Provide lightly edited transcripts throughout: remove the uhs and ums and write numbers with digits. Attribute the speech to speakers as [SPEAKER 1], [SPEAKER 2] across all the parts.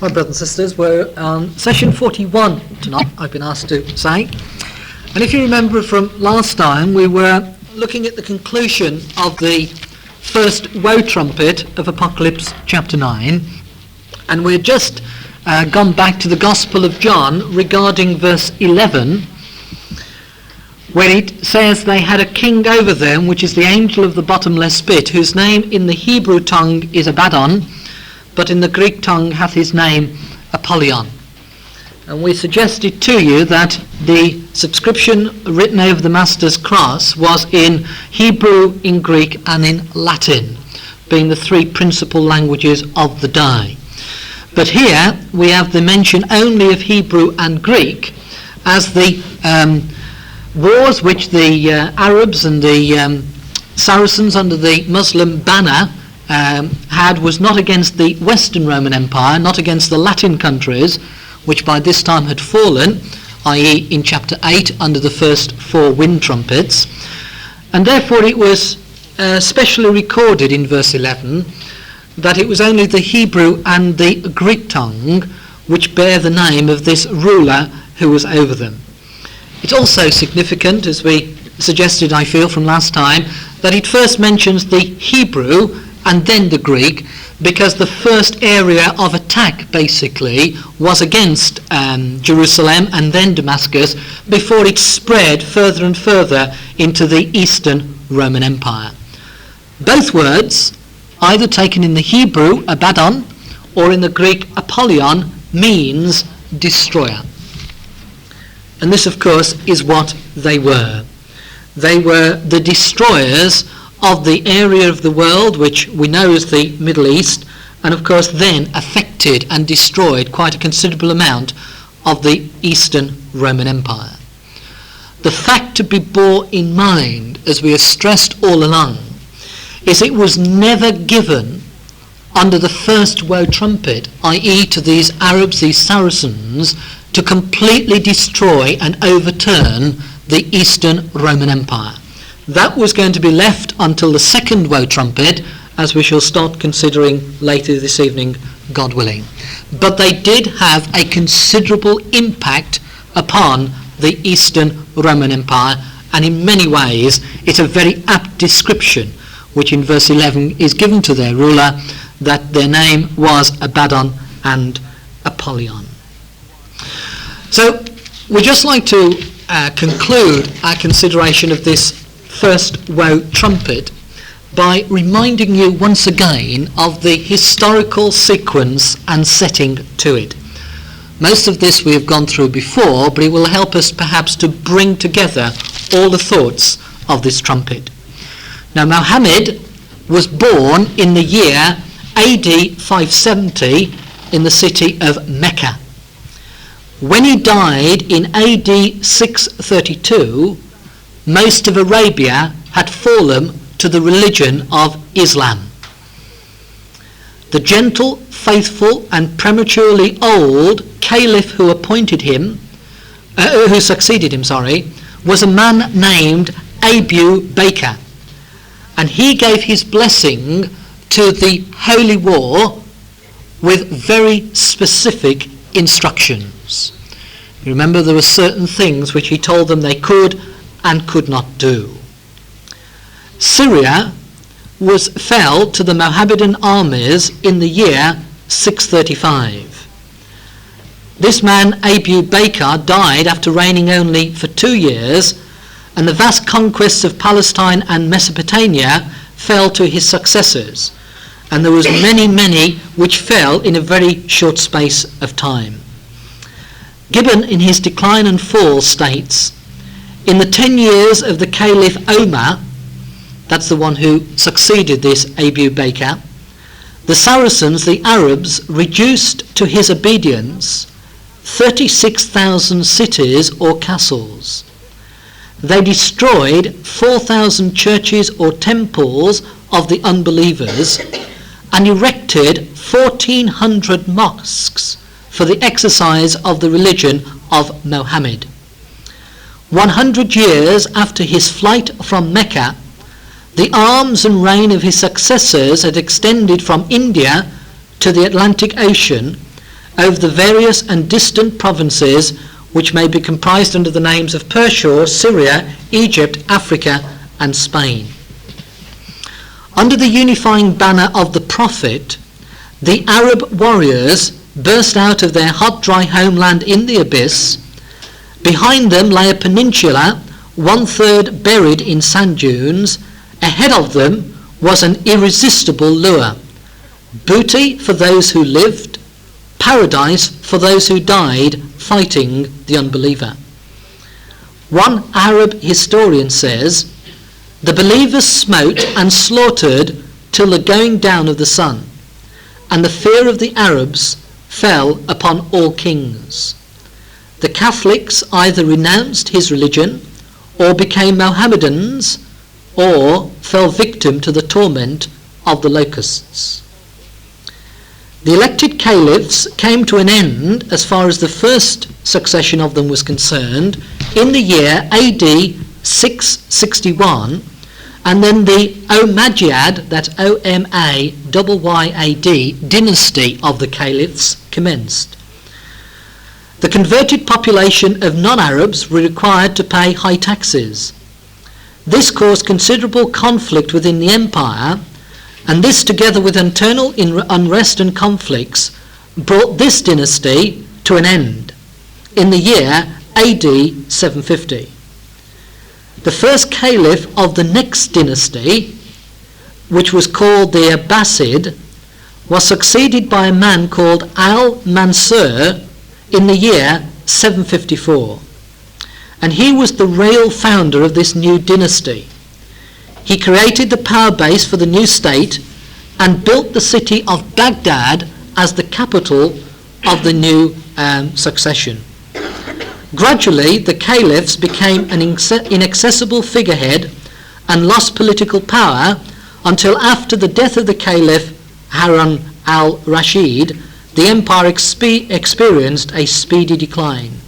[SPEAKER 1] My brothers and sisters, we're on session 41 tonight, I've been asked to say. And if you remember from last time, we were looking at the conclusion of the first woe trumpet of Apocalypse chapter 9. And we're just gone back to the Gospel of John regarding verse 11, where it says they had a king over them, which is the angel of the bottomless pit, whose name in the Hebrew tongue is Abaddon, but in the Greek tongue hath his name Apollyon. And we suggested to you that the subscription written over the Master's cross was in Hebrew, in Greek and in Latin, being the three principal languages of the day. But here we have the mention only of Hebrew and Greek, as the wars which the Arabs and the Saracens under the Muslim banner had was not against the Western Roman Empire, not against the Latin countries, which by this time had fallen, i.e. in chapter 8 under the first four wind trumpets. And therefore it was specially recorded in verse 11 that it was only the Hebrew and the Greek tongue which bear the name of this ruler who was over them. It's also significant, as we suggested, I feel, from last time, that it first mentions the Hebrew and then the Greek, because the first area of attack basically was against Jerusalem and then Damascus before it spread further and further into the Eastern Roman Empire. Both words, either taken in the Hebrew, Abaddon, or in the Greek, Apollyon, means destroyer. And this, of course, is what they were. They were the destroyers of the area of the world which we know as the Middle East, and of course then affected and destroyed quite a considerable amount of the Eastern Roman Empire. The fact to be borne in mind, as we have stressed all along, is it was never given under the first woe trumpet, i.e. to these Arabs, these Saracens, to completely destroy and overturn the Eastern Roman Empire. That was going to be left until the second woe trumpet, as we shall start considering later this evening, God willing. But they did have a considerable impact upon the Eastern Roman Empire, and in many ways it's a very apt description which in verse 11 is given to their ruler, that their name was Abaddon and Apollyon. So we'd just like to conclude our consideration of this first woe trumpet by reminding you once again of the historical sequence and setting to it. Most of this we have gone through before, but it will help us perhaps to bring together all the thoughts of this trumpet. Now, Muhammad was born in the year AD 570 in the city of Mecca. When he died in AD 632, most of Arabia had fallen to the religion of Islam. The gentle, faithful and prematurely old caliph who succeeded him, was a man named Abu Bakr, and he gave his blessing to the holy war with very specific instructions. You remember there were certain things which he told them they could and could not do. Syria fell to the Mohammedan armies in the year 635. This man, Abu Bakr, died after reigning only for 2 years, and the vast conquests of Palestine and Mesopotamia fell to his successors, and there was many which fell in a very short space of time. Gibbon, in his Decline and Fall, states, in the 10 years of the Caliph Omar, that's the one who succeeded this Abu Bakr, the Saracens, the Arabs, reduced to his obedience 36,000 cities or castles. They destroyed 4,000 churches or temples of the unbelievers and erected 1,400 mosques for the exercise of the religion of Mohammed. 100 years after his flight from Mecca, the arms and reign of his successors had extended from India to the Atlantic Ocean, over the various and distant provinces which may be comprised under the names of Persia, Syria, Egypt, Africa, and Spain. Under the unifying banner of the prophet, the Arab warriors burst out of their hot, dry homeland in the abyss. Behind them lay a peninsula, 1/3 buried in sand dunes. Ahead of them was an irresistible lure. Booty for those who lived, paradise for those who died fighting the unbeliever. One Arab historian says, "The believers smote and slaughtered till the going down of the sun, and the fear of the Arabs fell upon all kings. The Catholics either renounced his religion or became Mohammedans or fell victim to the torment of the locusts." The elected caliphs came to an end, as far as the first succession of them was concerned, in the year AD 661, and then the Omayyad, that's Omayyad, dynasty of the caliphs commenced. The converted population of non-Arabs were required to pay high taxes. This caused considerable conflict within the empire, and this, together with internal unrest and conflicts, brought this dynasty to an end in the year AD 750. The first caliph of the next dynasty, which was called the Abbasid, was succeeded by a man called Al-Mansur in the year 754. And he was the real founder of this new dynasty. He created the power base for the new state and built the city of Baghdad as the capital of the new succession. Gradually, the caliphs became an inaccessible figurehead and lost political power until after the death of the caliph Harun al-Rashid, the empire experienced a speedy decline.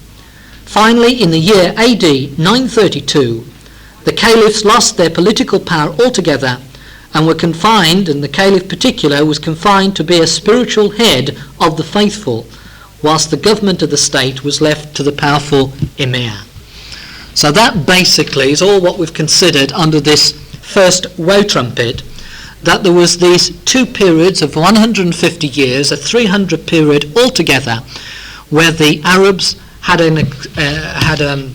[SPEAKER 1] Finally, in the year AD 932, the caliphs lost their political power altogether and were confined, and the caliph particular was confined to be a spiritual head of the faithful, whilst the government of the state was left to the powerful emir. So that basically is all what we've considered under this first woe trumpet, that there was these two periods of 150 years, a 300 period altogether, where the Arabs had a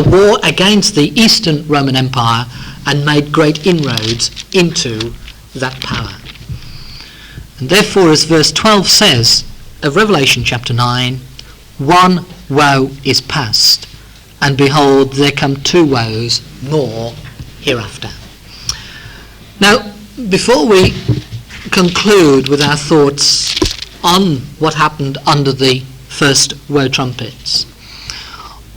[SPEAKER 1] war against the Eastern Roman Empire and made great inroads into that power. And therefore, as verse 12 says of Revelation chapter 9, one woe is past, and behold, there come two woes more hereafter. Now, before we conclude with our thoughts on what happened under the first woe trumpets,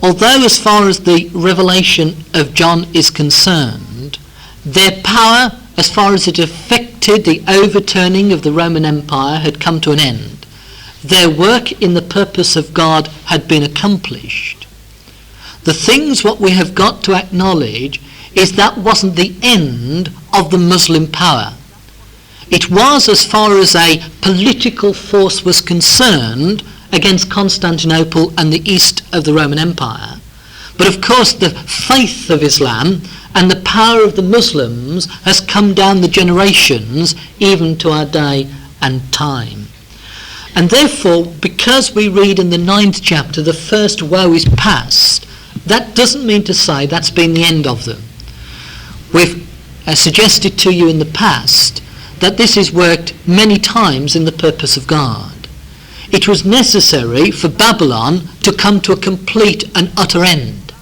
[SPEAKER 1] although as far as the revelation of John is concerned, their power, as far as it affected the overturning of the Roman Empire, had come to an end. Their work in the purpose of God had been accomplished. The things what we have got to acknowledge is that wasn't the end of the Muslim power. It was, as far as a political force was concerned, against Constantinople and the east of the Roman Empire. But of course the faith of Islam and the power of the Muslims has come down the generations even to our day and time. And therefore, because we read in the 9th chapter the first woe is past, that doesn't mean to say that's been the end of them. We've suggested to you in the past that this is worked many times in the purpose of God. It was necessary for Babylon to come to a complete and utter end.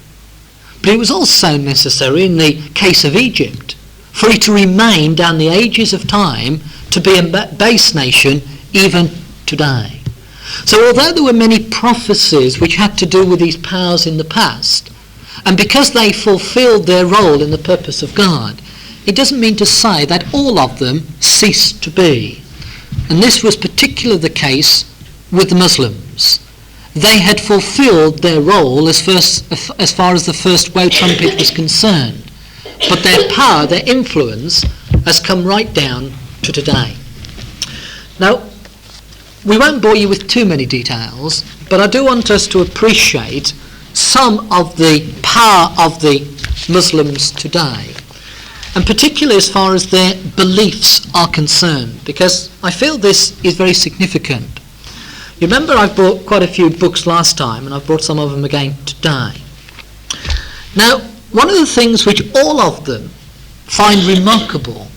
[SPEAKER 1] But it was also necessary in the case of Egypt for it to remain down the ages of time to be a base nation even today. So although there were many prophecies which had to do with these powers in the past, and because they fulfilled their role in the purpose of God, it doesn't mean to say that all of them ceased to be. And this was particularly the case with the Muslims. They had fulfilled their role as far as the first woe trumpet was concerned, but their power, their influence, has come right down to today. Now, we won't bore you with too many details, but I do want us to appreciate some of the power of the Muslims today, and particularly as far as their beliefs are concerned, because I feel this is very significant. You remember I brought quite a few books last time, and I've brought some of them again today. Now, one of the things which all of them find remarkable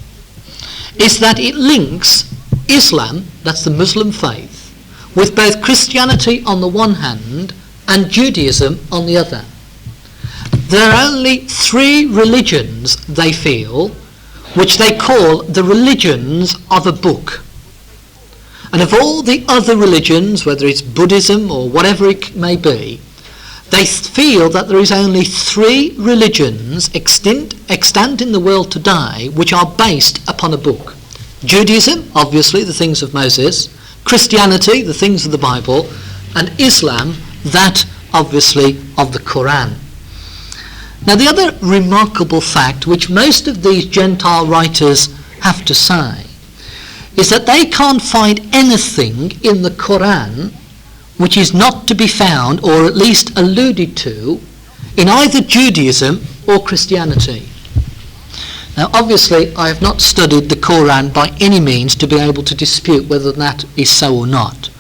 [SPEAKER 1] is that it links Islam, that's the Muslim faith, with both Christianity on the one hand and Judaism on the other. There are only 3 religions, they feel, which they call the religions of a book. And of all the other religions, whether it's Buddhism or whatever it may be, they feel that there is only 3 religions extant in the world today which are based upon a book. Judaism, obviously, the things of Moses; Christianity, the things of the Bible; and Islam, that, obviously, of the Quran. Now, the other remarkable fact which most of these Gentile writers have to say is that they can't find anything in the Quran which is not to be found, or at least alluded to, in either Judaism or Christianity. Now, obviously, I have not studied the Quran by any means to be able to dispute whether that is so or not.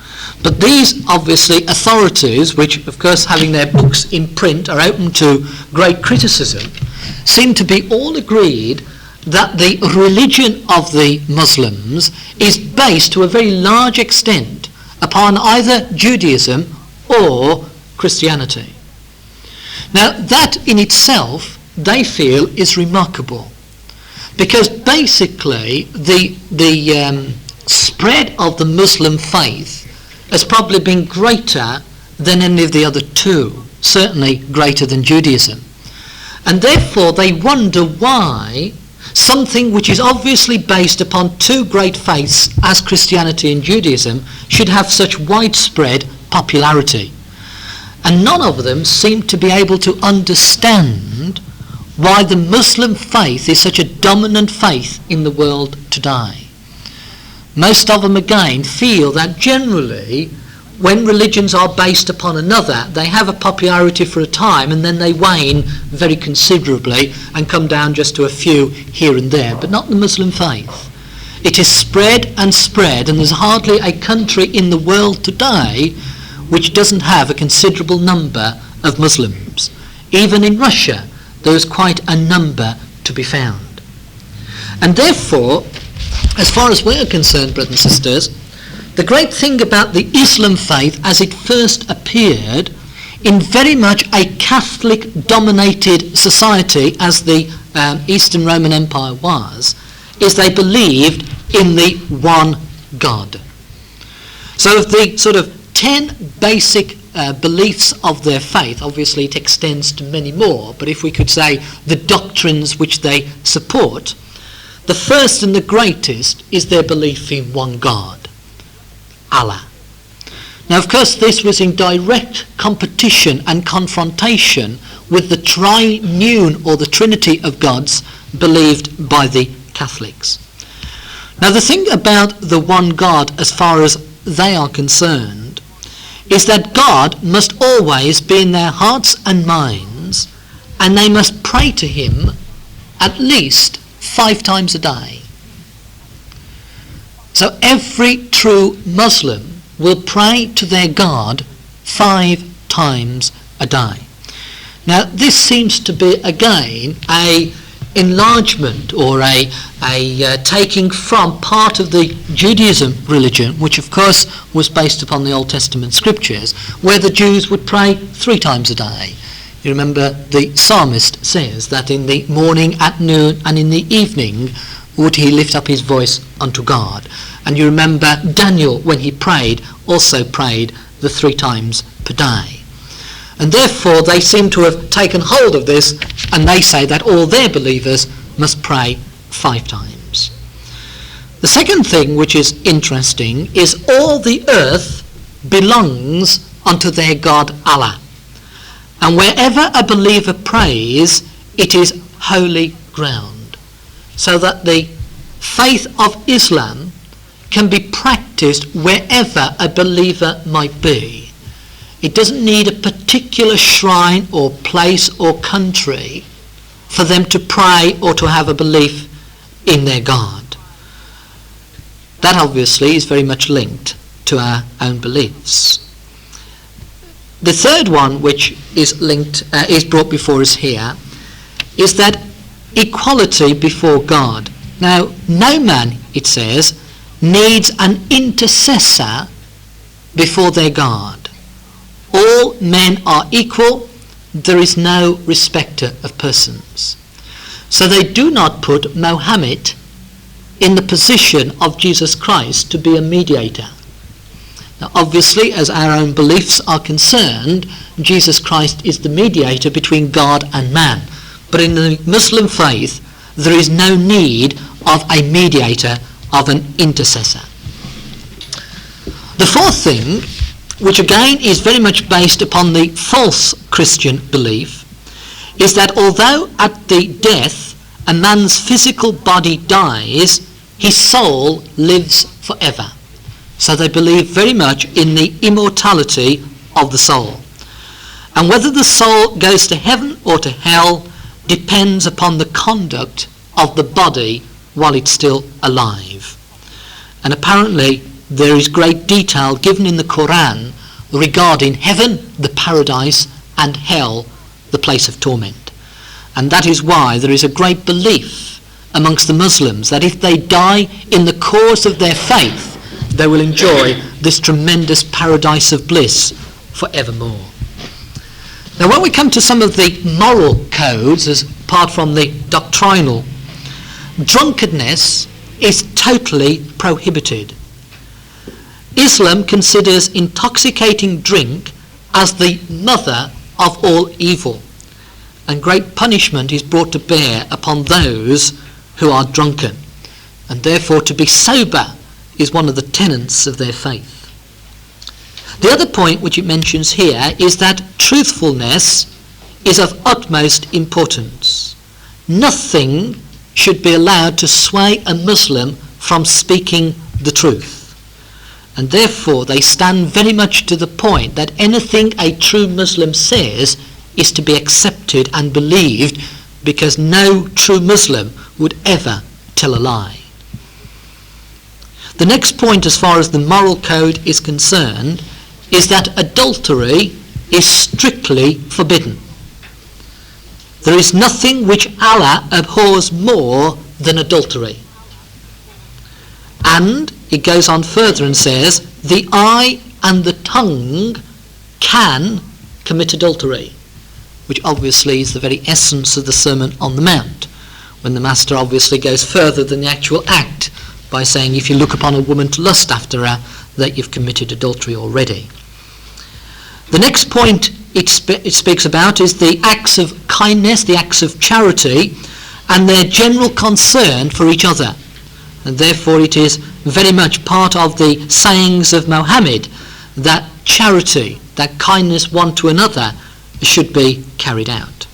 [SPEAKER 1] But these, obviously, authorities, which, of course, having their books in print are open to great criticism, seem to be all agreed that the religion of the Muslims is based to a very large extent upon either Judaism or Christianity. Now, that in itself, they feel, is remarkable, because basically the spread of the Muslim faith has probably been greater than any of the other 2, certainly greater than Judaism. And therefore they wonder why something which is obviously based upon 2 great faiths as Christianity and Judaism should have such widespread popularity. And none of them seem to be able to understand why the Muslim faith is such a dominant faith in the world today. Most of them again feel that generally when religions are based upon another, they have a popularity for a time and then they wane very considerably and come down just to a few here and there, but not the Muslim faith. It is spread and spread, and there's hardly a country in the world today which doesn't have a considerable number of Muslims. Even in Russia, there is quite a number to be found. And therefore, as far as we're concerned, brothers and sisters, the great thing about the Islam faith as it first appeared in very much a Catholic-dominated society as the Eastern Roman Empire was, is they believed in the one God. So of the sort of 10 basic beliefs of their faith, obviously it extends to many more, but if we could say the doctrines which they support, the first and the greatest is their belief in one God, Allah. Now, of course, this was in direct competition and confrontation with the triune or the Trinity of gods believed by the Catholics. Now, the thing about the one God as far as they are concerned is that God must always be in their hearts and minds, and they must pray to him at least 5 times a day. So every true Muslim will pray to their God 5 times a day. Now, this seems to be again a enlargement or a taking from part of the Judaism religion, which of course was based upon the Old Testament scriptures, where the Jews would pray 3 times a day. You remember the psalmist says that in the morning, at noon, and in the evening would he lift up his voice unto God. And you remember Daniel, when he prayed, also prayed the 3 times per day. And therefore they seem to have taken hold of this, and they say that all their believers must pray 5 times. The second thing which is interesting is all the earth belongs unto their God Allah. And wherever a believer prays, it is holy ground. So that the faith of Islam can be practiced wherever a believer might be. It doesn't need a particular shrine or place or country for them to pray or to have a belief in their God. That obviously is very much linked to our own beliefs. The third one which is linked, is brought before us here, is that equality before God. Now, no man, it says, needs an intercessor before their God. All men are equal. There is no respecter of persons. So they do not put Mohammed in the position of Jesus Christ to be a mediator. Now, obviously, as our own beliefs are concerned, Jesus Christ is the mediator between God and man. But in the Muslim faith, there is no need of a mediator, of an intercessor. The fourth thing, which again is very much based upon the false Christian belief, is that although at the death a man's physical body dies, his soul lives forever. So they believe very much in the immortality of the soul. And whether the soul goes to heaven or to hell depends upon the conduct of the body while it's still alive. And apparently there is great detail given in the Quran regarding heaven, the paradise, and hell, the place of torment. And that is why there is a great belief amongst the Muslims that if they die in the course of their faith, they will enjoy this tremendous paradise of bliss forevermore. Now, when we come to some of the moral codes, as apart from the doctrinal, drunkenness is totally prohibited. Islam considers intoxicating drink as the mother of all evil, and great punishment is brought to bear upon those who are drunken, and therefore to be sober is one of the tenets of their faith. The other point which it mentions here is that truthfulness is of utmost importance. Nothing should be allowed to sway a Muslim from speaking the truth. And therefore they stand very much to the point that anything a true Muslim says is to be accepted and believed, because no true Muslim would ever tell a lie. The next point as far as the moral code is concerned is that adultery is strictly forbidden. There is nothing which Allah abhors more than adultery. And it goes on further and says, the eye and the tongue can commit adultery, which obviously is the very essence of the Sermon on the Mount, when the Master obviously goes further than the actual act by saying if you look upon a woman to lust after her, that you've committed adultery already. The next point it speaks about is the acts of kindness, the acts of charity, and their general concern for each other. And therefore it is very much part of the sayings of Mohammed that charity, that kindness one to another, should be carried out.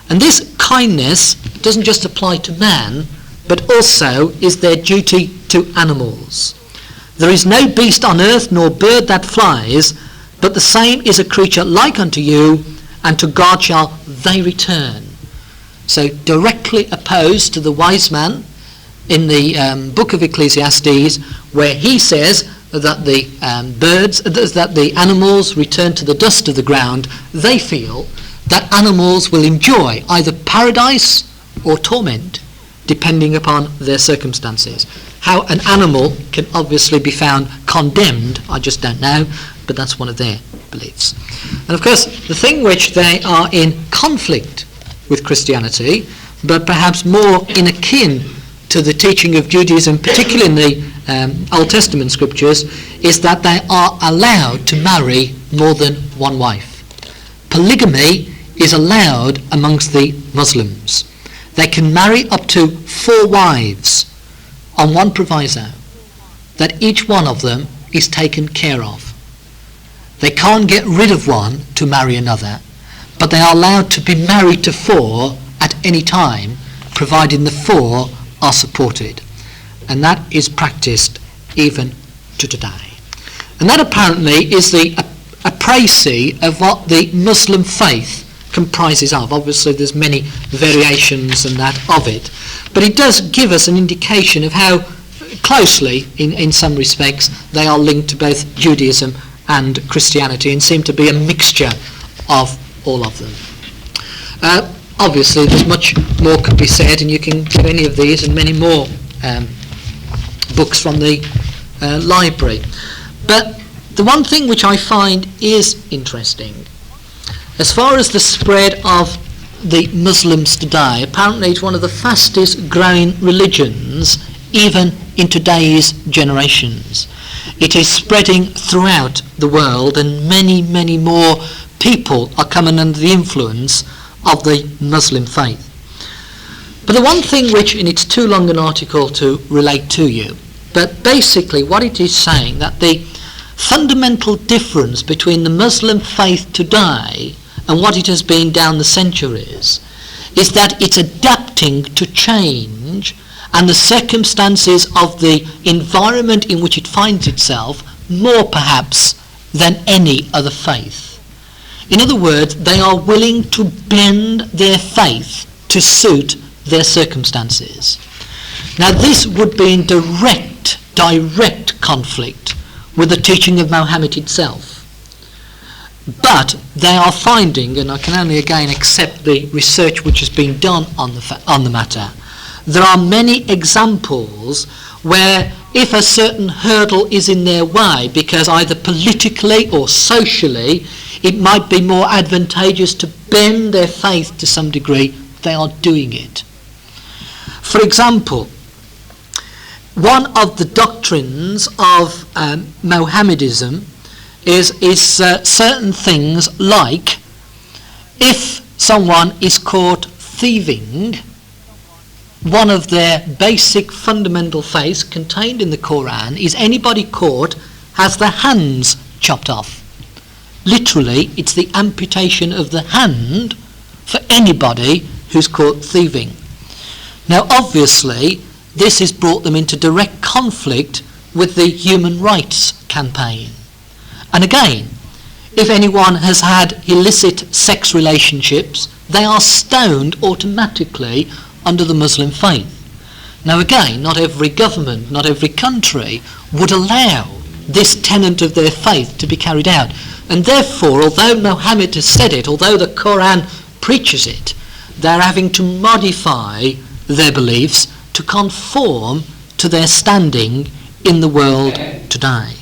[SPEAKER 1] And this kindness doesn't just apply to man, but also is their duty to animals. There is no beast on earth nor bird that flies, but the same is a creature like unto you, and to God shall they return. So directly opposed to the wise man in the book of Ecclesiastes, where he says that the that the animals return to the dust of the ground, they feel that animals will enjoy either paradise or torment, depending upon their circumstances. How an animal can obviously be found condemned, I just don't know, but that's one of their beliefs. And of course, the thing which they are in conflict with Christianity, but perhaps more in akin to the teaching of Judaism, particularly in the Old Testament scriptures, is that they are allowed to marry more than one wife. Polygamy is allowed amongst the Muslims. They can marry up to 4 wives on one proviso, that each one of them is taken care of. They can't get rid of one to marry another, but they are allowed to be married to 4 at any time, providing the 4 are supported. And that is practiced even to today. And that apparently is the appraisal of what the Muslim faith comprises of. Obviously there's many variations and that of it, but it does give us an indication of how closely, in some respects, they are linked to both Judaism and Christianity and seem to be a mixture of all of them. Obviously there's much more could be said, and you can get any of these and many more books from the library. But the one thing which I find is interesting, as far as the spread of the Muslims today, apparently it's one of the fastest growing religions even in today's generations. It is spreading throughout the world, and many, many more people are coming under the influence of the Muslim faith. But the one thing which, and it's too long an article to relate to you, but basically what it is saying, that the fundamental difference between the Muslim faith today and what it has been down the centuries is that it's adapting to change and the circumstances of the environment in which it finds itself more perhaps than any other faith. In other words, they are willing to bend their faith to suit their circumstances. Now this would be in direct conflict with the teaching of Mohammed itself. But they are finding, and I can only again accept the research which has been done on the matter, there are many examples where if a certain hurdle is in their way, because either politically or socially it might be more advantageous to bend their faith to some degree, they are doing it. For example, one of the doctrines of Mohammedanism is certain things like, if someone is caught thieving, one of their basic fundamental faiths contained in the Quran is anybody caught has their hands chopped off. Literally, it's the amputation of the hand for anybody who's caught thieving. Now obviously this has brought them into direct conflict with the human rights campaign. And again, if anyone has had illicit sex relationships, they are stoned automatically under the Muslim faith. Now again, not every government, not every country would allow this tenet of their faith to be carried out. And therefore, although Muhammad has said it, although the Quran preaches it, they're having to modify their beliefs to conform to their standing in the world today.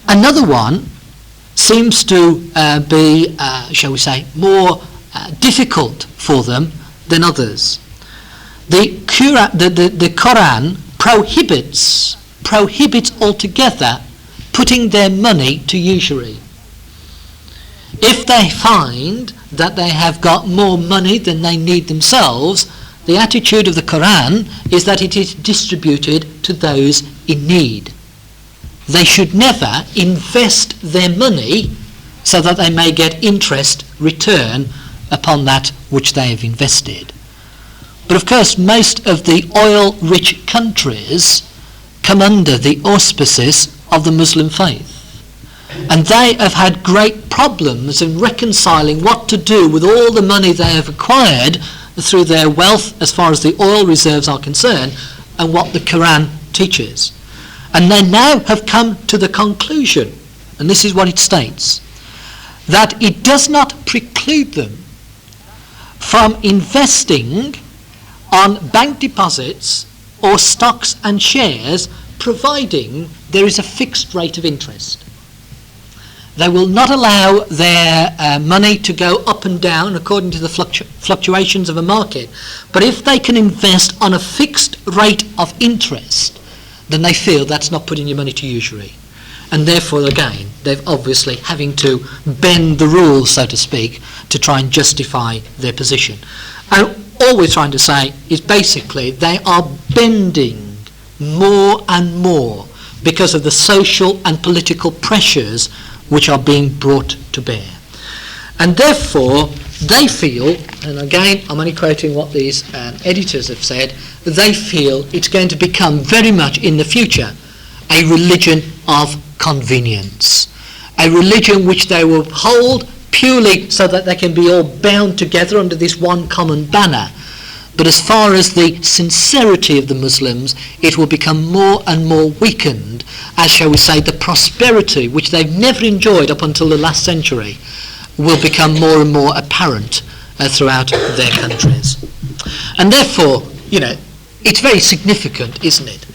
[SPEAKER 1] Another one seems to be, shall we say, more difficult for them than others. The Quran prohibits altogether putting their money to usury. If they find that they have got more money than they need themselves, the attitude of the Quran is that it is distributed to those in need. They should never invest their money so that they may get interest return upon that which they have invested. But of course, most of the oil-rich countries come under the auspices of the Muslim faith. And they have had great problems in reconciling what to do with all the money they have acquired through their wealth as far as the oil reserves are concerned and what the Quran teaches. And they now have come to the conclusion, and this is what it states, that it does not preclude them from investing on bank deposits or stocks and shares, providing there is a fixed rate of interest. They will not allow their money to go up and down according to the fluctuations of a market. But if they can invest on a fixed rate of interest, then they feel that's not putting your money to usury. And therefore, again, they're obviously having to bend the rules, so to speak, to try and justify their position. And all we're trying to say is basically they are bending more and more because of the social and political pressures which are being brought to bear. And therefore, they feel, and again, I'm only quoting what these editors have said, they feel it's going to become very much in the future a religion of convenience, a religion which they will hold purely so that they can be all bound together under this one common banner. But as far as the sincerity of the Muslims, it will become more and more weakened, as shall we say, the prosperity which they've never enjoyed up until the last century will become more and more apparent throughout their countries. And therefore, it's very significant, isn't it?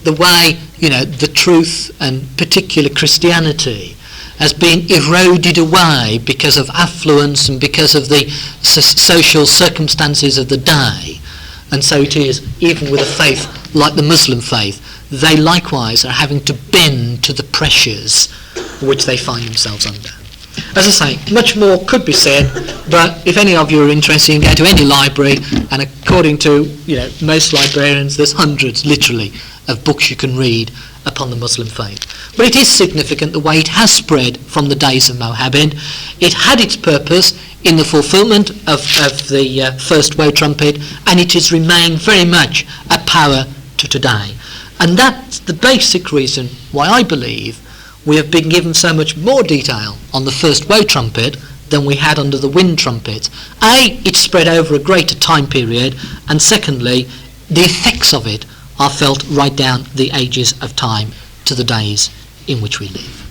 [SPEAKER 1] The way, the truth and particular Christianity has been eroded away because of affluence and because of the social circumstances of the day. And so it is, even with a faith like the Muslim faith, they likewise are having to bend to the pressures which they find themselves under. As I say, much more could be said, but if any of you are interested, you can go to any library, and according to most librarians, there's hundreds, literally, of books you can read upon the Muslim faith. But it is significant the way it has spread from the days of Mohammed. It had its purpose in the fulfilment of the first woe trumpet, and it has remained very much a power to today. And that's the basic reason why I believe we have been given so much more detail on the first woe trumpet than we had under the wind trumpet. A, it's spread over a greater time period, and secondly, the effects of it are felt right down the ages of time to the days in which we live.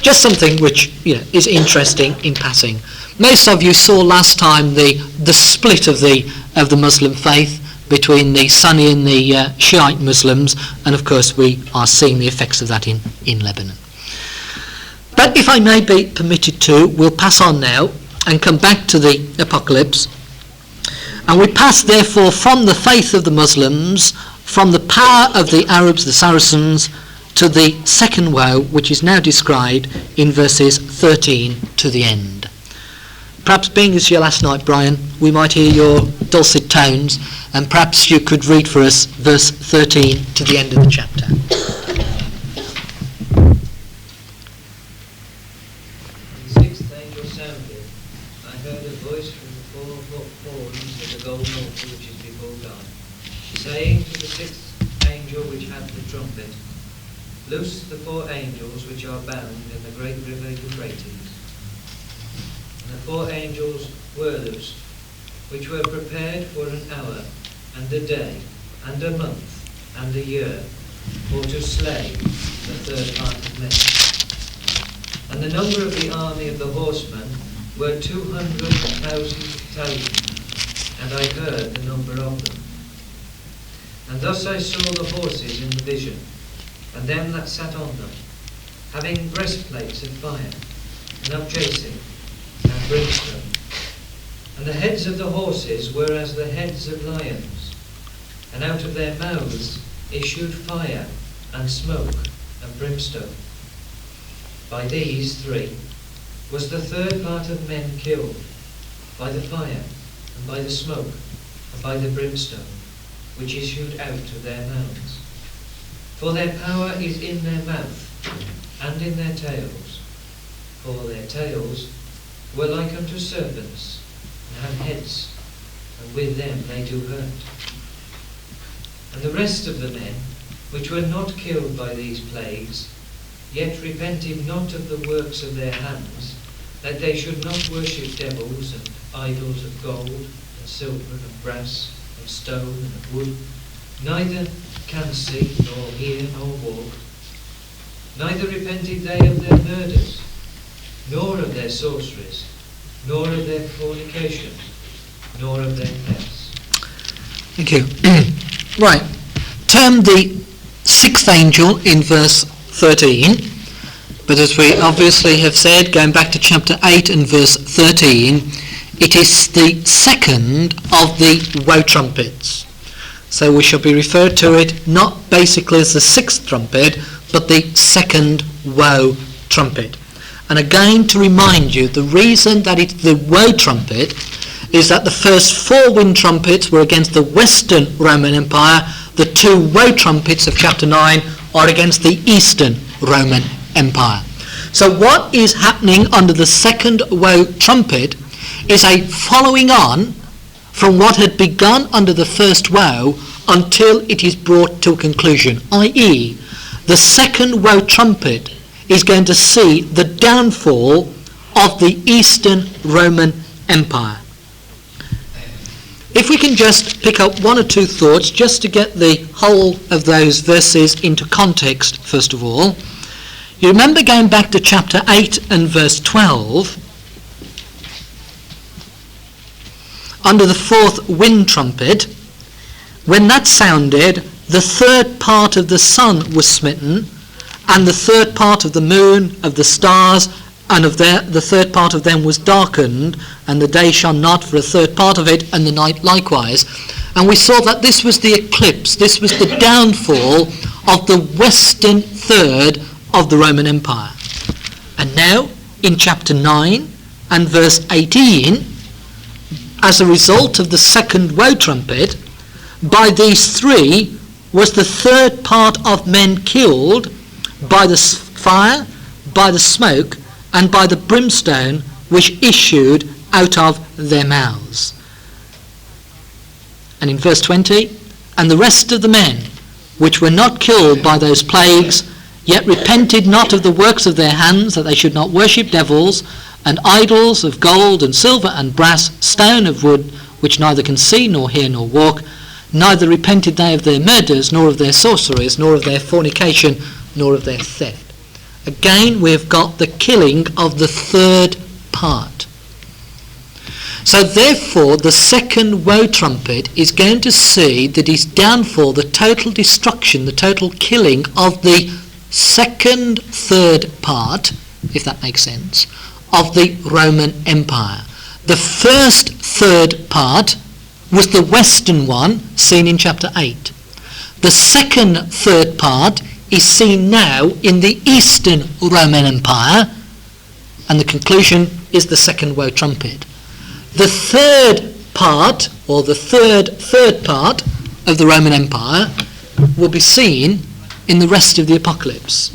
[SPEAKER 1] Just something which is interesting in passing. Most of you saw last time the split of the Muslim faith between the Sunni and the Shiite Muslims, and of course we are seeing the effects of that in Lebanon. But if I may be permitted to, we'll pass on now and come back to the Apocalypse. And we pass therefore from the faith of the Muslims, from the power of the Arabs, the Saracens, to the second woe, which is now described in verses 13 to the end. Perhaps being as your last night, Brian, we might hear your dulcet tones, and perhaps you could read for us verse 13 to the end of the chapter.
[SPEAKER 2] The sixth angel sounded. I heard a voice from the four horns of the golden altar which is before God, saying to the sixth angel which had the trumpet, Loose the four angels which are bound in the great river Euphrates. And the four angels were loosed, which were prepared for an hour, and a day, and a month, and a year, for to slay the third part of men. And the number of the army of the horsemen were 200,000, and I heard the number of them. And thus I saw the horses in the vision, and them that sat on them, having breastplates of fire, and of jacinth, and brimstone. And the heads of the horses were as the heads of lions, and out of their mouths issued fire, and smoke, and brimstone. By these three was the third part of men killed, by the fire, and by the smoke, and by the brimstone, which issued out of their mouths. For their power is in their mouth, and in their tails. For their tails were like unto serpents, and have heads, and with them they do hurt. And the rest of the men, which were not killed by these plagues, yet repented not of the works of their hands, that they should not worship devils and idols of gold, and silver, and brass, of stone, and of wood, neither can see, nor hear, nor walk. Neither repented they of their murders, nor of their sorceries, nor of their fornication, nor of their thefts.
[SPEAKER 1] Thank you. Right. Term the sixth angel in verse 13, but as we obviously have said, going back to chapter 8 and verse 13, it is the second of the woe trumpets. So we shall be referred to it not basically as the sixth trumpet, but the second woe trumpet. And again, to remind you, the reason that it's the woe trumpet is that the first four wind trumpets were against the Western Roman Empire. The two woe trumpets of chapter 9 are against the Eastern Roman Empire. So what is happening under the second woe trumpet is a following on from what had begun under the first woe until it is brought to a conclusion, i.e., the second woe trumpet is going to see the downfall of the Eastern Roman Empire. If we can just pick up one or two thoughts just to get the whole of those verses into context, first of all. You remember going back to chapter 8 and verse 12, under the fourth wind trumpet, when that sounded, the third part of the sun was smitten, and the third part of the moon, of the stars, and the third part of them was darkened, and the day shone not for a third part of it, and the night likewise. And we saw that this was the eclipse, this was the downfall of the western third of the Roman Empire. And now, in chapter 9 and verse 18, as a result of the second woe trumpet, by these three was the third part of men killed by the fire, by the smoke, and by the brimstone which issued out of their mouths. And in verse 20, and the rest of the men which were not killed by those plagues, yet repented not of the works of their hands, that they should not worship devils, and idols of gold and silver and brass, stone of wood, which neither can see nor hear nor walk, neither repented they of their murders, nor of their sorceries, nor of their fornication, nor of their theft. Again, we've got the killing of the third part. So therefore, the second woe trumpet is going to see that his downfall, the total destruction, the total killing of the second third part, if that makes sense, of the Roman Empire. The first third part was the western one, seen in chapter 8. The second third part is seen now in the Eastern Roman Empire, and the conclusion is the second woe trumpet. The third part, or the third part of the Roman Empire, will be seen in the rest of the apocalypse,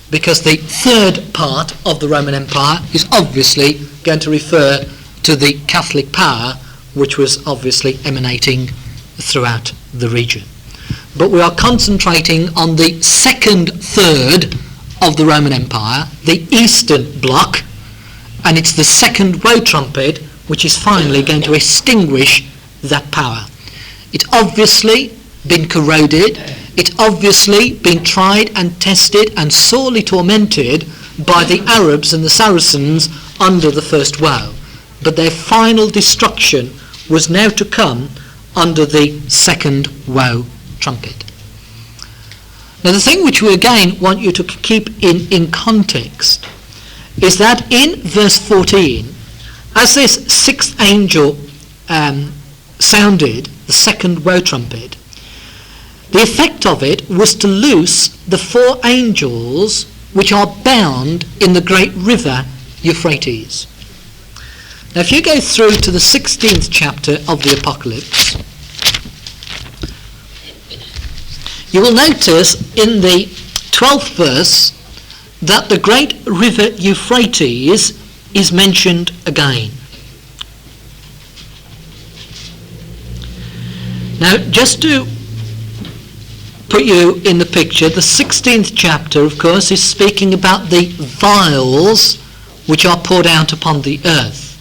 [SPEAKER 1] because the third part of the Roman Empire is obviously going to refer to the Catholic power, which was obviously emanating throughout the region. But we are concentrating on the second third of the Roman Empire, the Eastern bloc, and it's the second woe trumpet which is finally going to extinguish that power. It's obviously been corroded, it's obviously been tried and tested and sorely tormented by the Arabs and the Saracens under the first woe. But their final destruction was now to come under the second woe trumpet. Now the thing which we again want you to keep in context is that in verse 14, as this sixth angel sounded the second woe trumpet, the effect of it was to loose the four angels which are bound in the great river Euphrates. Now if you go through to the 16th chapter of the Apocalypse, you will notice in the 12th verse that the great river Euphrates is mentioned again. Now, just to put you in the picture, the 16th chapter, of course, is speaking about the vials which are poured out upon the earth.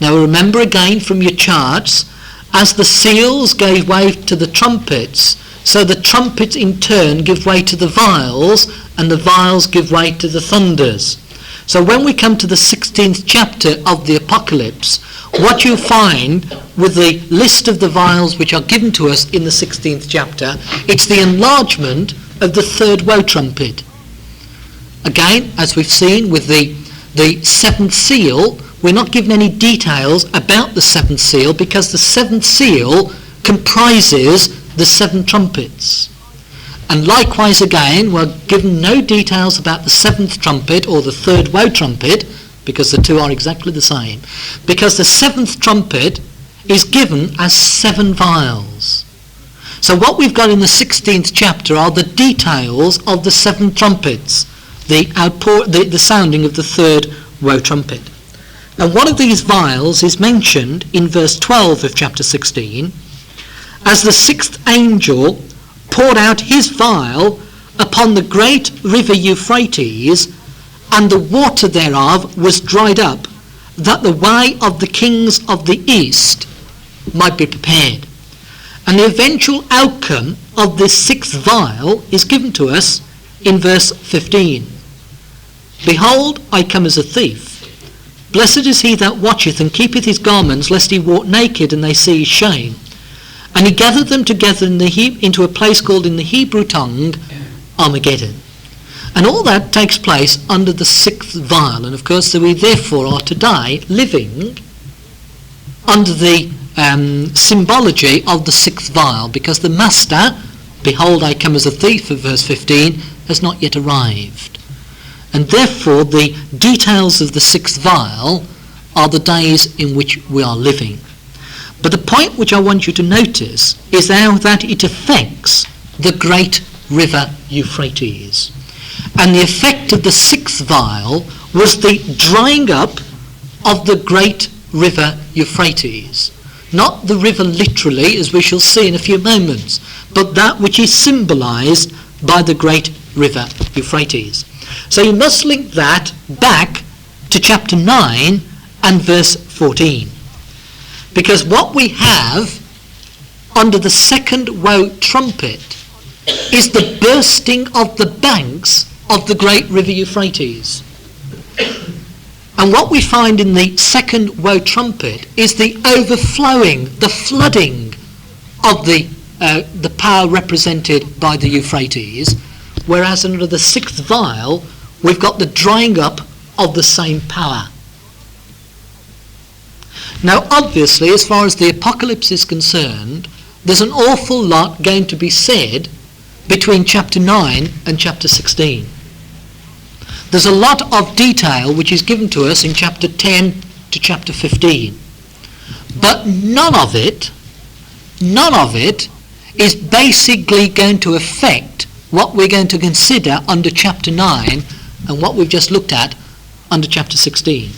[SPEAKER 1] Now, remember again from your charts, as the seals gave way to the trumpets, so the trumpets in turn give way to the vials, and the vials give way to the thunders. So when we come to the 16th chapter of the Apocalypse, what you find with the list of the vials which are given to us in the 16th chapter, it's the enlargement of the third woe trumpet. Again, as we've seen with the seventh seal, we're not given any details about the seventh seal because the seventh seal comprises the seven trumpets. And likewise again, we're given no details about the seventh trumpet or the third woe trumpet, because the two are exactly the same, because the seventh trumpet is given as 7 vials. So what we've got in the 16th chapter are the details of the 7 trumpets, the sounding of the third woe trumpet. And one of these vials is mentioned in verse 12 of chapter 16, as the 6th angel poured out his vial upon the great river Euphrates, and the water thereof was dried up, that the way of the kings of the east might be prepared. And the eventual outcome of this sixth vial is given to us in verse 15. Behold, I come as a thief. Blessed is he that watcheth and keepeth his garments, lest he walk naked and they see his shame. And he gathered them together into a place called in the Hebrew tongue Armageddon. And all that takes place under the sixth vial. And of course we therefore are today living under the symbology of the sixth vial, because the Master, behold I come as a thief, of verse 15, has not yet arrived. And therefore the details of the sixth vial are the days in which we are living. But the point which I want you to notice is how that it affects the great river Euphrates. And the effect of the sixth vial was the drying up of the great river Euphrates. Not the river literally, as we shall see in a few moments, but that which is symbolized by the great river Euphrates. So you must link that back to chapter 9 and verse 14. Because what we have under the second woe trumpet is the bursting of the banks of the great river Euphrates. And what we find in the second woe trumpet is the overflowing, the flooding of the power represented by the Euphrates, whereas under the sixth vial we've got the drying up of the same power. Now obviously, as far as the apocalypse is concerned, there's an awful lot going to be said between chapter 9 and chapter 16. There's a lot of detail which is given to us in chapter 10 to chapter 15. But none of it is basically going to affect what we're going to consider under chapter 9 and what we've just looked at under chapter 16.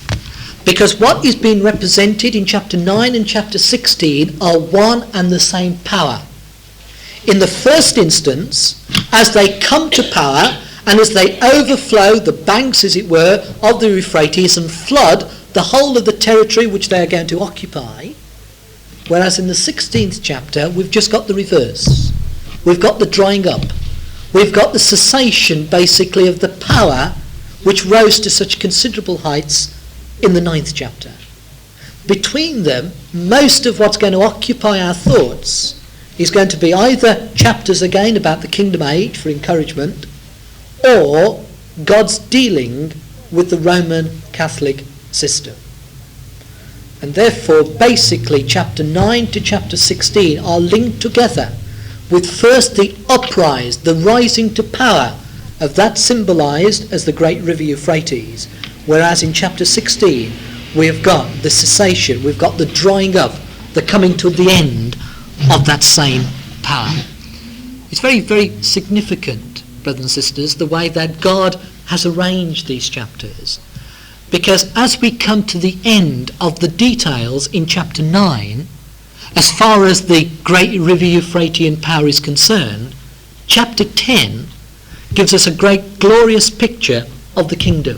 [SPEAKER 1] Because what is being represented in chapter 9 and chapter 16 are one and the same power. In the first instance, as they come to power and as they overflow the banks, as it were, of the Euphrates and flood the whole of the territory which they are going to occupy, whereas in the 16th chapter we've just got the reverse. We've got the drying up. We've got the cessation, basically, of the power which rose to such considerable heights in the 9th chapter. Between them, most of what's going to occupy our thoughts is going to be either chapters again about the kingdom age for encouragement, or God's dealing with the Roman Catholic system. And therefore, basically, chapter 9 to chapter 16 are linked together with first the uprise, the rising to power of that symbolized as the great river Euphrates, whereas in chapter 16 we have got the cessation, we've got the drying up, the coming to the end of that same power. It's very, very significant, brothers and sisters, the way that God has arranged these chapters. Because as we come to the end of the details in chapter 9, as far as the great river Euphratean power is concerned, chapter 10 gives us a great glorious picture of the kingdom.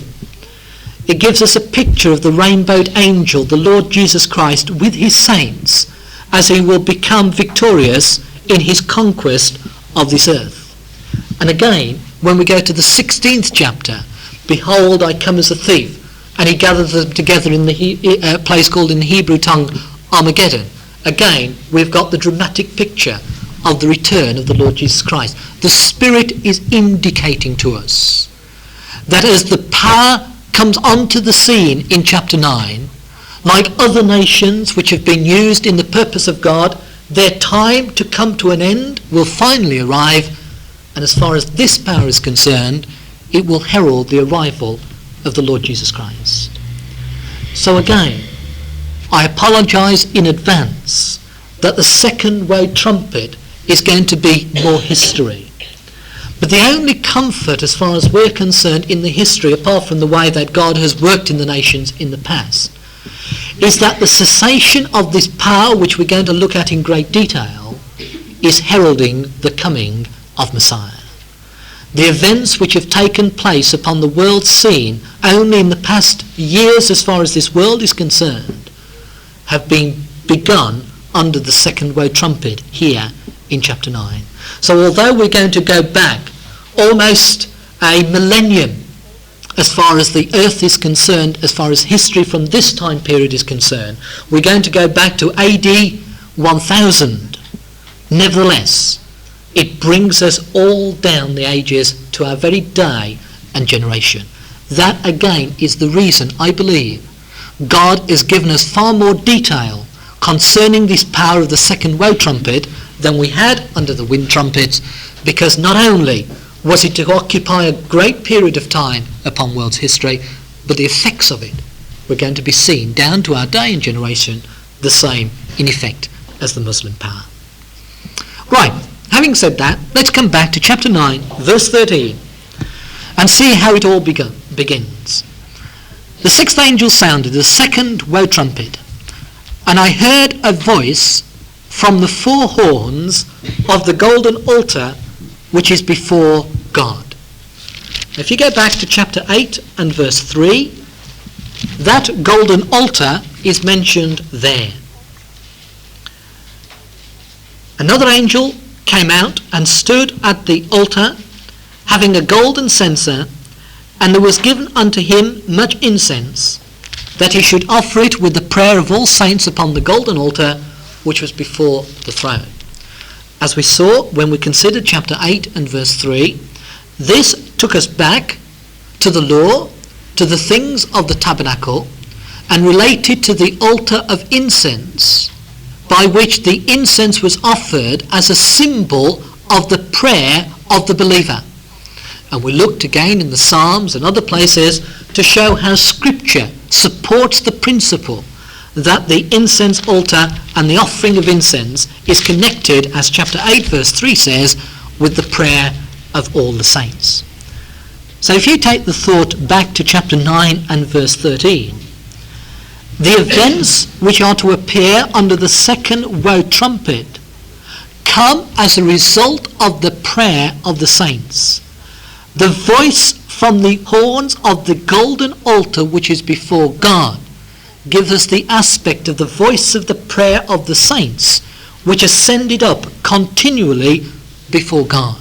[SPEAKER 1] It gives us a picture of the rainbowed angel, the Lord Jesus Christ, with his saints, as he will become victorious in his conquest of this earth. And again, when we go to the 16th chapter, behold, I come as a thief, and he gathers them together in the place called in the Hebrew tongue Armageddon. Again, we've got the dramatic picture of the return of the Lord Jesus Christ. The Spirit is indicating to us that as the power comes onto the scene in chapter 9, like other nations which have been used in the purpose of God, their time to come to an end will finally arrive, and as far as this power is concerned, it will herald the arrival of the Lord Jesus Christ. So again, I apologize in advance that the second woe trumpet is going to be more history. But the only comfort as far as we're concerned in the history, apart from the way that God has worked in the nations in the past, is that the cessation of this power, which we're going to look at in great detail, is heralding the coming of Messiah. The events which have taken place upon the world scene only in the past years, as far as this world is concerned, have been begun under the second woe trumpet here in chapter 9. So although we're going to go back almost a millennium as far as the earth is concerned, as far as history from this time period is concerned, we're going to go back to AD 1000. Nevertheless, it brings us all down the ages to our very day and generation. That again is the reason I believe God has given us far more detail concerning this power of the second woe trumpet than we had under the wind trumpets, because not only was it to occupy a great period of time upon world's history, but the effects of it were going to be seen down to our day and generation, the same in effect as the Muslim power. Right, having said that, let's come back to chapter 9, verse 13, and see how it all begins. The sixth angel sounded the second woe trumpet, and I heard a voice from the four horns of the golden altar which is before God. If you go back to chapter 8 and verse 3, that golden altar is mentioned there. Another angel came out and stood at the altar, having a golden censer, and there was given unto him much incense, that he should offer it with the prayer of all saints upon the golden altar which was before the throne. As we saw when we considered chapter 8 and verse 3, this took us back to the law, to the things of the tabernacle, and related to the altar of incense, by which the incense was offered as a symbol of the prayer of the believer. And we looked again in the Psalms and other places to show how Scripture supports the principle that the incense altar and the offering of incense is connected, as chapter 8 verse 3 says, with the prayer of all the saints. So if you take the thought back to chapter 9 and verse 13, the events which are to appear under the second woe trumpet come as a result of the prayer of the saints. The voice from the horns of the golden altar which is before God gives us the aspect of the voice of the prayer of the saints, which ascended up continually before God.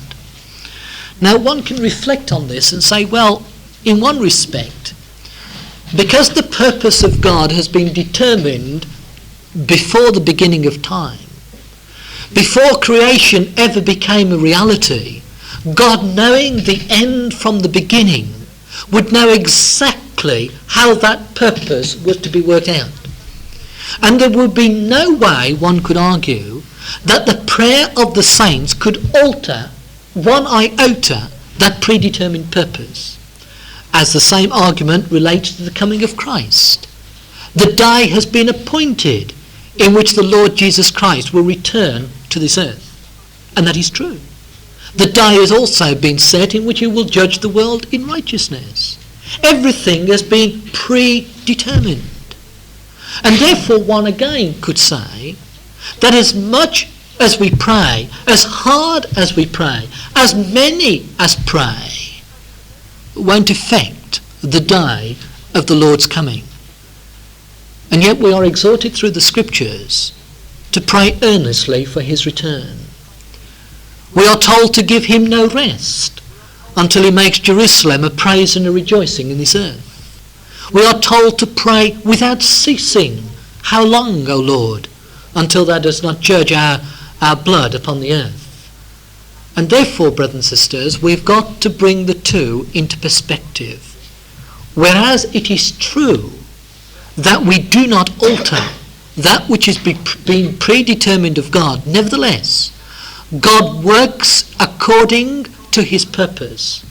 [SPEAKER 1] Now one can reflect on this and say, well, in one respect, because the purpose of God has been determined before the beginning of time, before creation ever became a reality, God, knowing the end from the beginning, would know exactly how that purpose was to be worked out. And there would be no way, one could argue, that the prayer of the saints could alter one iota that predetermined purpose. As the same argument relates to the coming of Christ. The day has been appointed in which the Lord Jesus Christ will return to this earth. And that is true. The day has also been set in which he will judge the world in righteousness. Everything has been predetermined. And therefore one again could say that as much as we pray, as hard as we pray, as many as pray, won't affect the day of the Lord's coming. And yet we are exhorted through the Scriptures to pray earnestly for his return. We are told to give him no rest until he makes Jerusalem a praise and a rejoicing in this earth. We are told to pray without ceasing. How long, O Lord, until thou dost not judge our blood upon the earth? And therefore, brothers and sisters, we've got to bring the two into perspective. Whereas it is true that we do not alter that which has been predetermined of God, nevertheless, God works according to his purpose,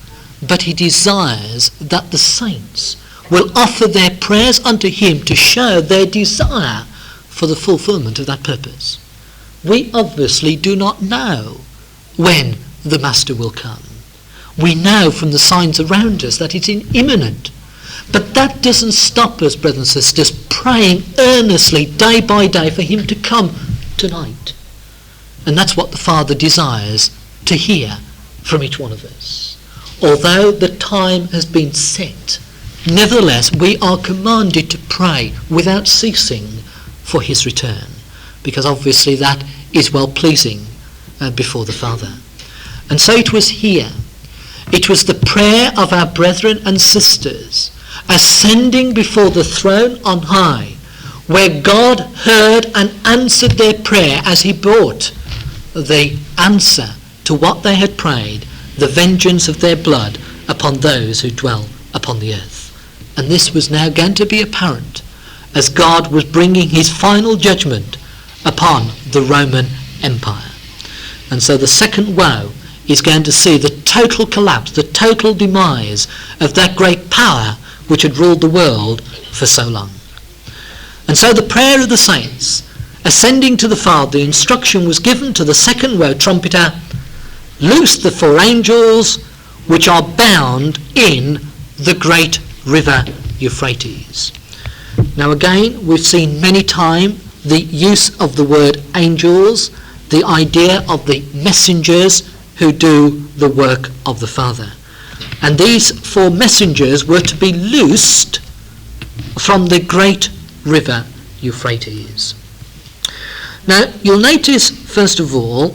[SPEAKER 1] but he desires that the saints will offer their prayers unto him to show their desire for the fulfillment of that purpose. We obviously do not know when the Master will come. We know from the signs around us that it's imminent. But that doesn't stop us, brothers and sisters, praying earnestly day by day for him to come tonight. And that's what the Father desires to hear from each one of us. although the time has been set, nevertheless we are commanded to pray without ceasing for his return, because obviously that is well pleasing before the Father. And so it was here. It was the prayer of our brethren and sisters ascending before the throne on high, where God heard and answered their prayer as he brought the answer to what they had prayed, the vengeance of their blood upon those who dwell upon the earth. And this was now going to be apparent as God was bringing his final judgment upon the Roman Empire. And so the second woe is going to see the total collapse, the total demise of that great power which had ruled the world for so long. And so the prayer of the saints, ascending to the Father, the instruction was given to the second woe trumpeter, loose the 4 angels which are bound in the great river Euphrates. Now again, we've seen many times the use of the word angels, the idea of the messengers who do the work of the Father. And these 4 messengers were to be loosed from the great river Euphrates. Now, you'll notice, first of all,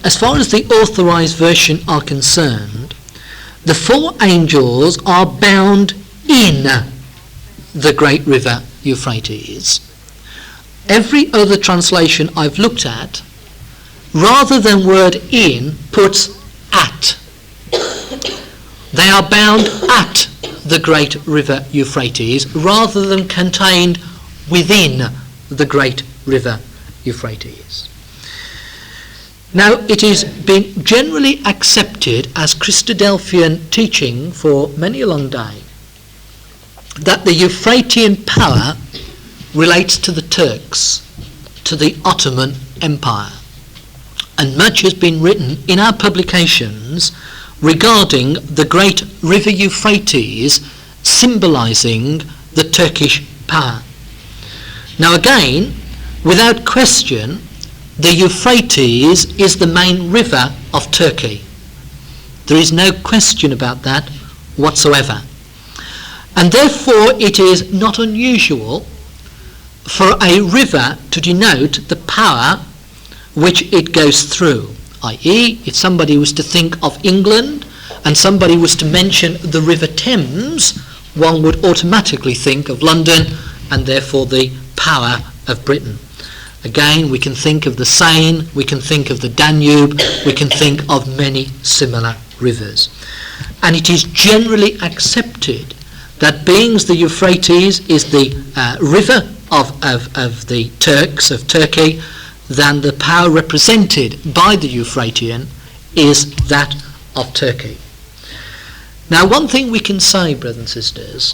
[SPEAKER 1] as far as the authorized version are concerned, the 4 angels are bound in the great river Euphrates. Every other translation I've looked at, rather than word in, puts at. They are bound at the great river Euphrates rather than contained within the great river Euphrates. Now, it has been generally accepted as Christadelphian teaching for many a long day that the Euphratian power relates to the Turks, to the Ottoman Empire. And much has been written in our publications regarding the great river Euphrates symbolizing the Turkish power. Now again, without question, the Euphrates is the main river of Turkey. There is no question about that whatsoever. And therefore it is not unusual for a river to denote the power which it goes through, i.e. if somebody was to think of England and somebody was to mention the River Thames, one would automatically think of London and therefore the power of Britain. Again, we can think of the Seine, we can think of the Danube, we can think of many similar rivers. And it is generally accepted that being the Euphrates is the river of the Turks, of Turkey, then the power represented by the Euphratian is that of Turkey. Now, one thing we can say, brothers and sisters,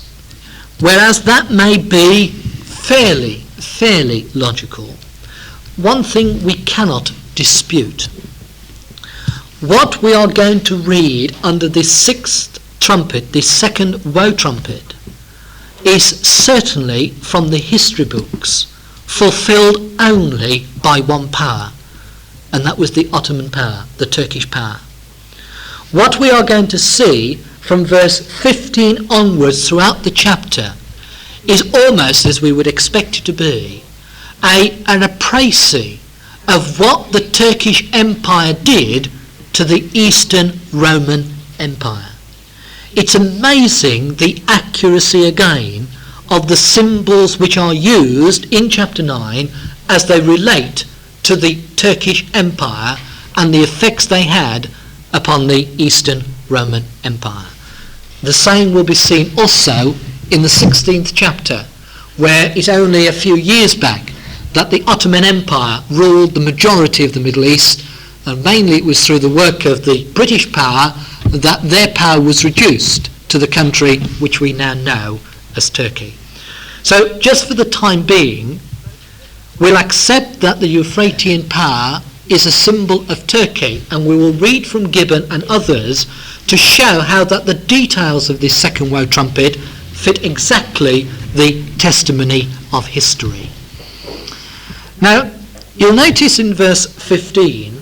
[SPEAKER 1] whereas that may be fairly logical, one thing we cannot dispute. What we are going to read under this 6th trumpet, this second woe trumpet, is certainly from the history books, fulfilled only by one power, and that was the Ottoman power, the Turkish power. What we are going to see from verse 15 onwards throughout the chapter is almost, as we would expect it to be, an appraisal of what the Turkish Empire did to the Eastern Roman Empire. It's amazing the accuracy again of the symbols which are used in chapter 9 as they relate to the Turkish Empire and the effects they had upon the Eastern Roman Empire. The same will be seen also in the 16th chapter, where it's only a few years back that the Ottoman Empire ruled the majority of the Middle East, and mainly it was through the work of the British power that their power was reduced to the country which we now know as Turkey. So just for the time being, we'll accept that the Euphratian power is a symbol of Turkey, and we will read from Gibbon and others to show how that the details of this second woe trumpet fit exactly the testimony of history. Now, you'll notice in verse 15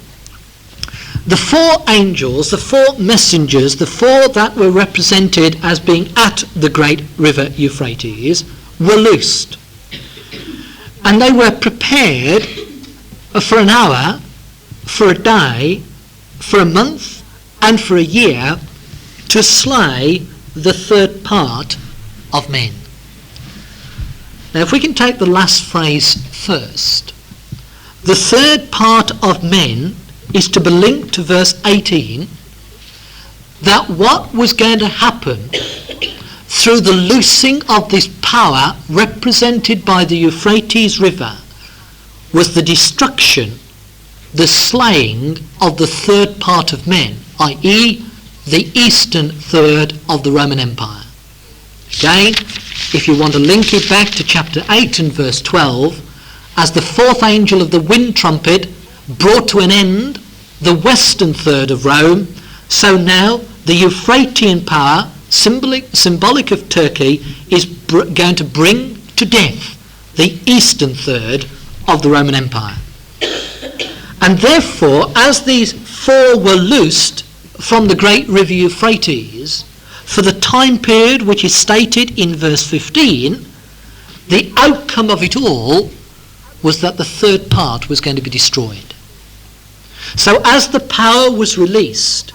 [SPEAKER 1] the four angels, the four messengers, the four that were represented as being at the great river Euphrates, were loosed. And they were prepared for an hour, for a day, for a month, and for a year to slay the third part of men. Now, if we can take the last phrase first, the third part of men is to be linked to verse 18, that what was going to happen through the loosing of this power represented by the Euphrates River was the destruction, the slaying of the third part of men, i.e. the eastern third of the Roman Empire. Again, if you want to link it back to chapter 8 and verse 12, as the fourth angel of the wind trumpet brought to an end the western third of Rome, so now the Euphratian power, symbolic of Turkey, is going to bring to death the eastern third of the Roman Empire. And therefore, as these four were loosed from the great river Euphrates, for the time period which is stated in verse 15, the outcome of it all was that the third part was going to be destroyed. So as the power was released,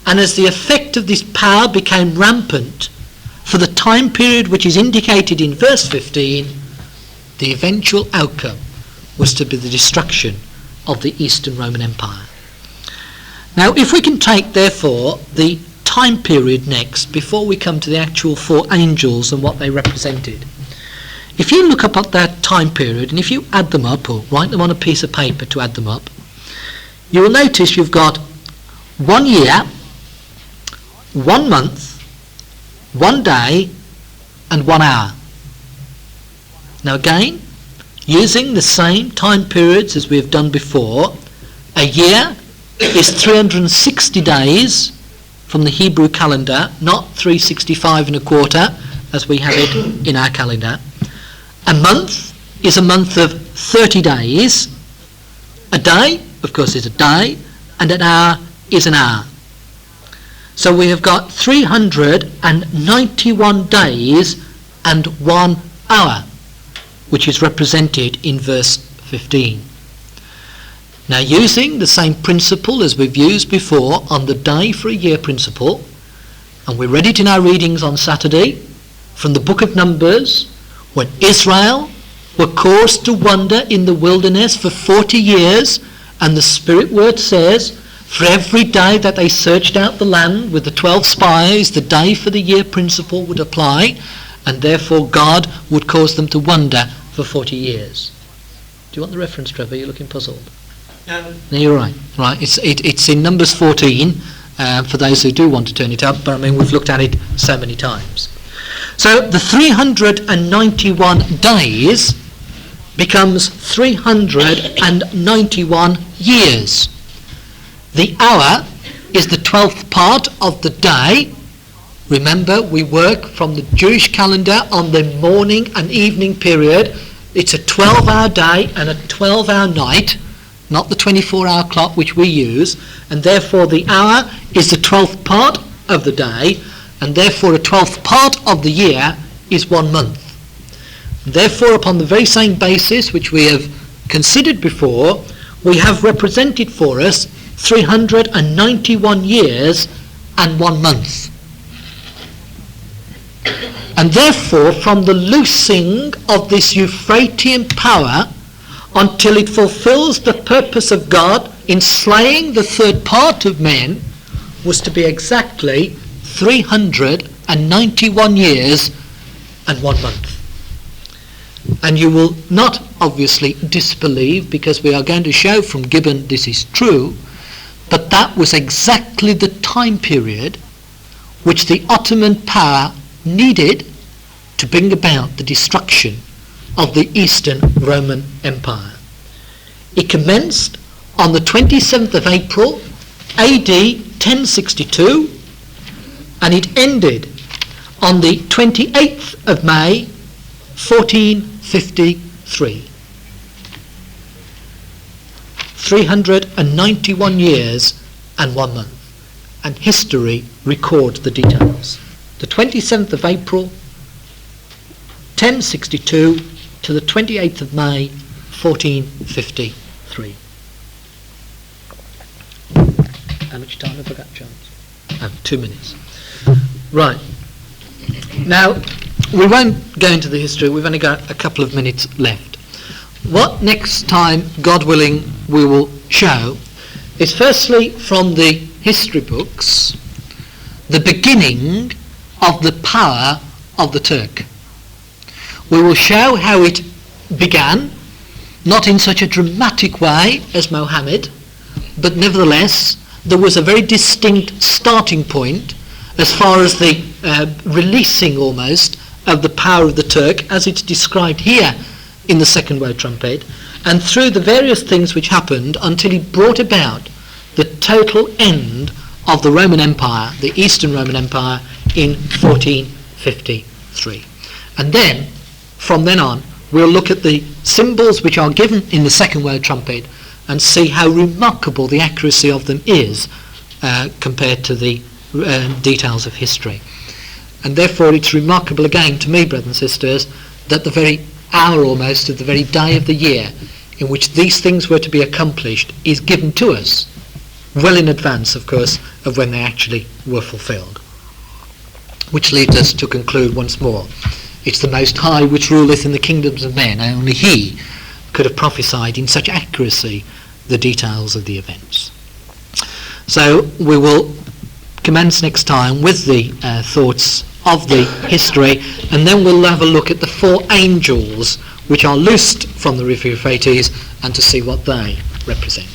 [SPEAKER 1] and as the effect of this power became rampant, for the time period which is indicated in verse 15, the eventual outcome was to be the destruction of the Eastern Roman Empire. Now, if we can take, therefore, the time period next, before we come to the actual four angels and what they represented. If you look up at that time period, and if you add them up, or write them on a piece of paper to add them up, you will notice you've got 1 year, 1 month, 1 day, and 1 hour. Now again, using the same time periods as we have done before, a year is 360 days from the Hebrew calendar, not 365 and a quarter as we have it in our calendar. A month is a month of 30 days. A day, of course, is a day, and an hour is an hour. So we have got 391 days and 1 hour, which is represented in verse 15. Now, using the same principle as we've used before on the day for a year principle, and we read it in our readings on Saturday from the book of Numbers, when Israel were caused to wander in the wilderness for 40 years, and the Spirit word says, for every day that they searched out the land with the 12 spies, the day for the year principle would apply, and therefore God would cause them to wander for 40 years. Do you want the reference, Trevor? You're looking puzzled. No, you're right. Right, it's in Numbers 14 for those who do want to turn it up, but I mean we've looked at it so many times. So the 391 days becomes 391 years. The hour is the 12th part of the day. Remember, we work from the Jewish calendar on the morning and evening period. It's a 12-hour day and a 12-hour night, not the 24-hour clock which we use, and therefore the hour is the 12th part of the day, and therefore a 12th part of the year is 1 month. Therefore, upon the very same basis which we have considered before, we have represented for us 391 years and 1 month. And therefore, from the loosing of this Euphratian power until it fulfills the purpose of God in slaying the third part of men, was to be exactly 391 years and 1 month. And you will not obviously disbelieve, because we are going to show from Gibbon this is true, but that was exactly the time period which the Ottoman power needed to bring about the destruction of the Eastern Roman Empire. It commenced on the 27th of April, AD 1062, and it ended on the 28th of May, 1453. 391 years and 1 month. And history records the details. The 27th of April, 1062 to the 28th of May, 1453. How much time have I got, Jones? 2 minutes. Right. Now, we won't go into the history. We've only got a couple of minutes left. What next time, God willing, we will show is firstly from the history books the beginning of the power of the Turk. We will show how it began, not in such a dramatic way as Mohammed, but nevertheless there was a very distinct starting point as far as the releasing almost of the power of the Turk as it's described here in the second world trumpet, and through the various things which happened until he brought about the total end of the Roman Empire, the Eastern Roman Empire, in 1453. And then, from then on, we'll look at the symbols which are given in the second world trumpet and see how remarkable the accuracy of them is compared to the details of history. And therefore it's remarkable again to me, brothers and sisters, that the very hour almost of the very day of the year in which these things were to be accomplished is given to us, well in advance, of course, of when they actually were fulfilled. Which leads us to conclude once more. It's the Most High which ruleth in the kingdoms of men, and only he could have prophesied in such accuracy the details of the events. So we will commence next time with the thoughts of the history, and then we'll have a look at the 4 angels which are loosed from the River Euphrates and to see what they represent.